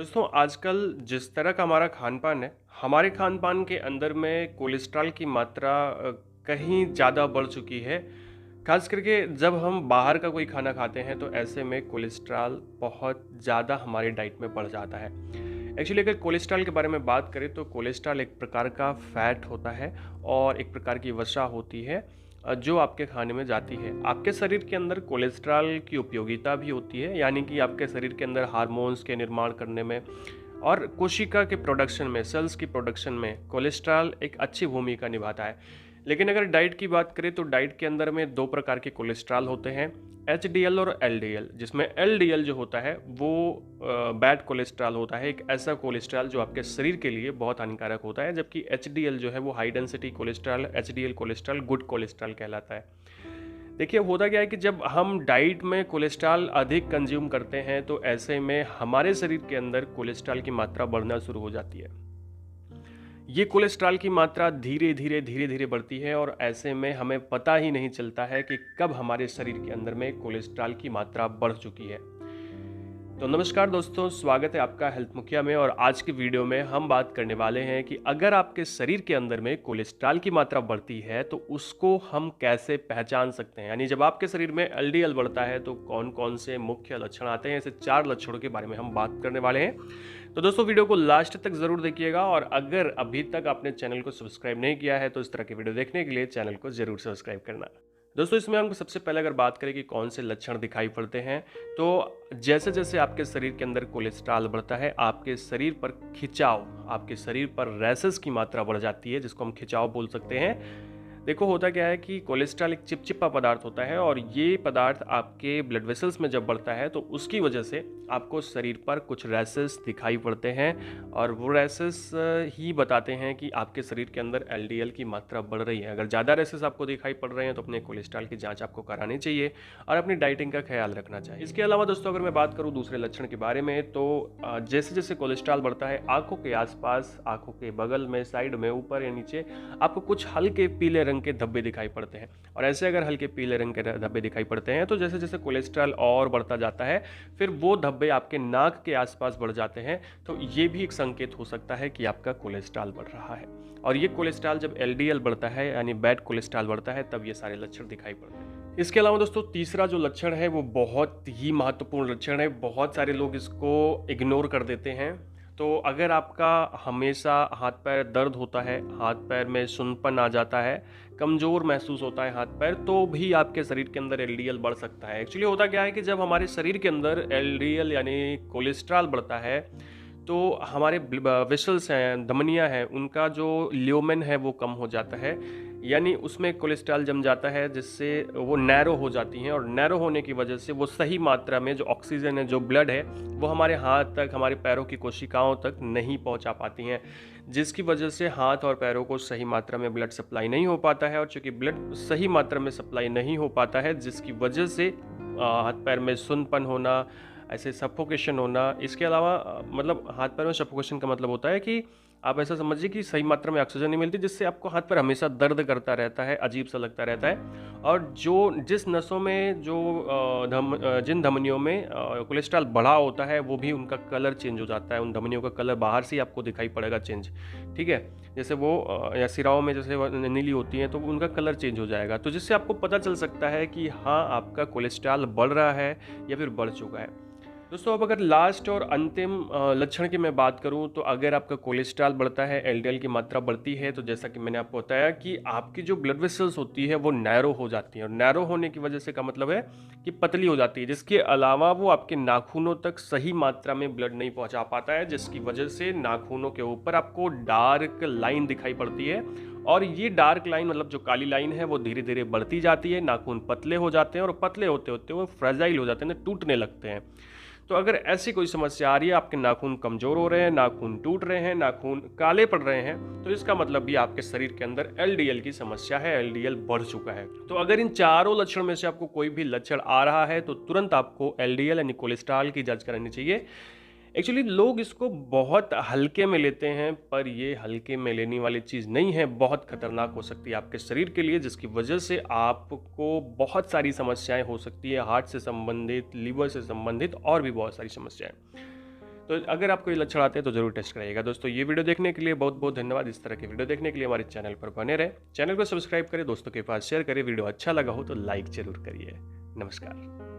दोस्तों आजकल जिस तरह का हमारा खान-पान है, हमारे खान-पान के अंदर में कोलेस्ट्रॉल की मात्रा कहीं ज़्यादा बढ़ चुकी है। ख़ास करके जब हम बाहर का कोई खाना खाते हैं तो ऐसे में कोलेस्ट्रॉल बहुत ज़्यादा हमारी डाइट में बढ़ जाता है। एक्चुअली अगर कोलेस्ट्रॉल के बारे में बात करें तो कोलेस्ट्रॉल एक प्रकार का फैट होता है और एक प्रकार की वसा होती है जो आपके खाने में जाती है। आपके शरीर के अंदर कोलेस्ट्रॉल की उपयोगिता भी होती है, यानी कि आपके शरीर के अंदर हार्मोन्स के निर्माण करने में और कोशिका के प्रोडक्शन में, सेल्स की प्रोडक्शन में कोलेस्ट्रॉल एक अच्छी भूमिका निभाता है। लेकिन अगर डाइट की बात करें तो डाइट के अंदर में 2 प्रकार के कोलेस्ट्रॉल होते हैं, एचडीएल और एलडीएल, जिसमें एलडीएल जो होता है वो बैड कोलेस्ट्रॉल होता है, एक ऐसा कोलेस्ट्रॉल जो आपके शरीर के लिए बहुत हानिकारक होता है, जबकि एचडीएल जो है वो high density cholesterol, HDL cholesterol good cholesterol कहलाता है। देखिए होता क्या है कि जब हम डाइट में कोलेस्ट्रॉल अधिक कंज्यूम करते हैं तो ऐसे में हमारे शरीर के अंदर कोलेस्ट्रॉल की मात्रा बढ़ना शुरू हो जाती है। ये कोलेस्ट्रॉल की मात्रा धीरे-धीरे बढ़ती है और ऐसे में हमें पता ही नहीं चलता है कि कब हमारे शरीर के अंदर में कोलेस्ट्रॉल की मात्रा बढ़ चुकी है। तो नमस्कार दोस्तों, स्वागत है आपका हेल्थ मुखिया में। और आज की वीडियो में हम बात करने वाले हैं कि अगर आपके शरीर के अंदर में कोलेस्ट्रॉल की मात्रा बढ़ती है तो उसको हम कैसे पहचान सकते हैं। यानी जब आपके शरीर में एलडीएल बढ़ता है तो कौन-कौन से मुख्य लक्षण आते हैं, ऐसे 4 लक्षणों के बारे में हम बात करने वाले हैं। तो दोस्तों वीडियो को लास्ट तक ज़रूर देखिएगा और अगर अभी तक आपने चैनल को सब्सक्राइब नहीं किया है तो इस तरह की वीडियो देखने के लिए चैनल को ज़रूर सब्सक्राइब करना। दोस्तों इसमें हम सबसे पहले अगर बात करें कि कौन से लक्षण दिखाई पड़ते हैं, तो जैसे जैसे आपके शरीर के अंदर कोलेस्ट्रॉल बढ़ता है, आपके शरीर पर खिंचाव, आपके शरीर पर रैशेस की मात्रा बढ़ जाती है, जिसको हम खिंचाव बोल सकते हैं। देखो होता क्या है कि कोलेस्ट्रॉल एक चिपचिपा पदार्थ होता है और ये पदार्थ आपके ब्लड वेसल्स में जब बढ़ता है तो उसकी वजह से आपको शरीर पर कुछ रैशेस दिखाई पड़ते हैं और वो रैशेस ही बताते हैं कि आपके शरीर के अंदर एलडीएल की मात्रा बढ़ रही है। अगर ज़्यादा रैशेस आपको दिखाई पड़ रहे हैं तो अपने कोलेस्ट्रॉल की जांच आपको करानी चाहिए और अपनी डाइटिंग का ख्याल रखना चाहिए। इसके अलावा दोस्तों अगर मैं बात करूँ दूसरे लक्षण के बारे में तो जैसे जैसे कोलेस्ट्रॉल बढ़ता है, आंखों के आसपास, आंखों के बगल में, साइड में, ऊपर या नीचे आपको कुछ हल्के पीले रंग के धब्बे दिखाई पड़ते हैं। और ऐसे अगर हल्के पीले रंग के धब्बे दिखाई पड़ते हैं तो जैसे जैसे कोलेस्ट्रॉल और बढ़ता जाता है फिर वो धब्बे आपके नाक के आसपास बढ़ जाते हैं, तो ये भी एक संकेत हो सकता है कि आपका कोलेस्ट्रॉल बढ़ रहा है। और ये कोलेस्ट्रॉल जब एलडीएल बढ़ता है यानी बैड कोलेस्ट्रॉल बढ़ता है तब ये सारे लक्षण दिखाई पड़ते हैं। इसके अलावा दोस्तों तीसरा जो लक्षण है वो बहुत ही महत्वपूर्ण लक्षण है, बहुत सारे लोग इसको इग्नोर कर देते हैं। तो अगर आपका हमेशा हाथ पैर दर्द होता है, हाथ पैर में सुन्नपन आ जाता है, कमज़ोर महसूस होता है हाथ पैर, तो भी आपके शरीर के अंदर एलडीएल बढ़ सकता है। एक्चुअली होता क्या है कि जब हमारे शरीर के अंदर एलडीएल यानी कोलेस्ट्रॉल बढ़ता है तो हमारे वेसल्स हैं, धमनियाँ हैं, उनका जो ल्यूमेन है वो कम हो जाता है, यानी उसमें कोलेस्ट्रॉल जम जाता है जिससे वो नैरो हो जाती हैं और नैरो होने की वजह से वो सही मात्रा में जो ऑक्सीजन है, जो ब्लड है, वो हमारे हाथ तक, हमारे पैरों की कोशिकाओं तक नहीं पहुंचा पाती हैं, जिसकी वजह से हाथ और पैरों को सही मात्रा में ब्लड सप्लाई नहीं हो पाता है। और चूंकि ब्लड सही मात्रा में सप्लाई नहीं हो पाता है जिसकी वजह से हाथ पैर में सुन्नपन होना, ऐसे सफोकेशन होना। इसके अलावा मतलब हाथ पैर में सफोकेशन का मतलब होता है कि आप ऐसा समझिए कि सही मात्रा में ऑक्सीजन नहीं मिलती, जिससे आपको हाथ पैर हमेशा दर्द करता रहता है, अजीब सा लगता रहता है। और जो जिस नसों में जो जिन धमनियों में कोलेस्ट्रॉल बढ़ा होता है वो भी उनका कलर चेंज हो जाता है, उन धमनियों का कलर बाहर से ही आपको दिखाई पड़ेगा चेंज, ठीक है। जैसे वो या सिराओं में जैसे नीली होती हैं तो उनका कलर चेंज हो जाएगा, तो जिससे आपको पता चल सकता है कि हाँ आपका कोलेस्ट्रॉल बढ़ रहा है या फिर बढ़ चुका है। दोस्तों अब अगर लास्ट और अंतिम लक्षण की मैं बात करूं तो अगर आपका कोलेस्ट्रॉल बढ़ता है, एलडीएल की मात्रा बढ़ती है, तो जैसा कि मैंने आपको बताया कि आपकी जो ब्लड वेसल्स होती है वो नैरो हो जाती है और नैरो होने की वजह से का मतलब है कि पतली हो जाती है, जिसके अलावा वो आपके नाखूनों तक सही मात्रा में ब्लड नहीं पहुंचा पाता है, जिसकी वजह से नाखूनों के ऊपर आपको डार्क लाइन दिखाई पड़ती है। और ये डार्क लाइन मतलब जो काली लाइन है वो धीरे धीरे बढ़ती जाती है, नाखून पतले हो जाते हैं और पतले होते होते वो फ्रेजाइल हो जाते हैं, टूटने लगते हैं। तो अगर ऐसी कोई समस्या आ रही है, आपके नाखून कमजोर हो रहे हैं, नाखून टूट रहे हैं, नाखून काले पड़ रहे हैं, तो इसका मतलब भी आपके शरीर के अंदर एलडीएल की समस्या है, एलडीएल बढ़ चुका है। तो अगर इन चारों लक्षण में से आपको कोई भी लक्षण आ रहा है तो तुरंत आपको एलडीएल यानी कोलेस्ट्रॉल की जांच करानी चाहिए। एक्चुअली लोग इसको बहुत हल्के में लेते हैं, पर ये हल्के में लेने वाली चीज़ नहीं है, बहुत खतरनाक हो सकती है आपके शरीर के लिए, जिसकी वजह से आपको बहुत सारी समस्याएं हो सकती है, हार्ट से संबंधित, लीवर से संबंधित और भी बहुत सारी समस्याएं। तो अगर आपको ये लक्षण आते हैं तो ज़रूर टेस्ट कराइएगा। दोस्तों ये वीडियो देखने के लिए बहुत बहुत धन्यवाद। इस तरह के वीडियो देखने के लिए हमारे चैनल पर बने रहें। चैनल को सब्सक्राइब करें, दोस्तों के पास शेयर करें। वीडियो अच्छा लगा हो तो लाइक ज़रूर करिए। नमस्कार।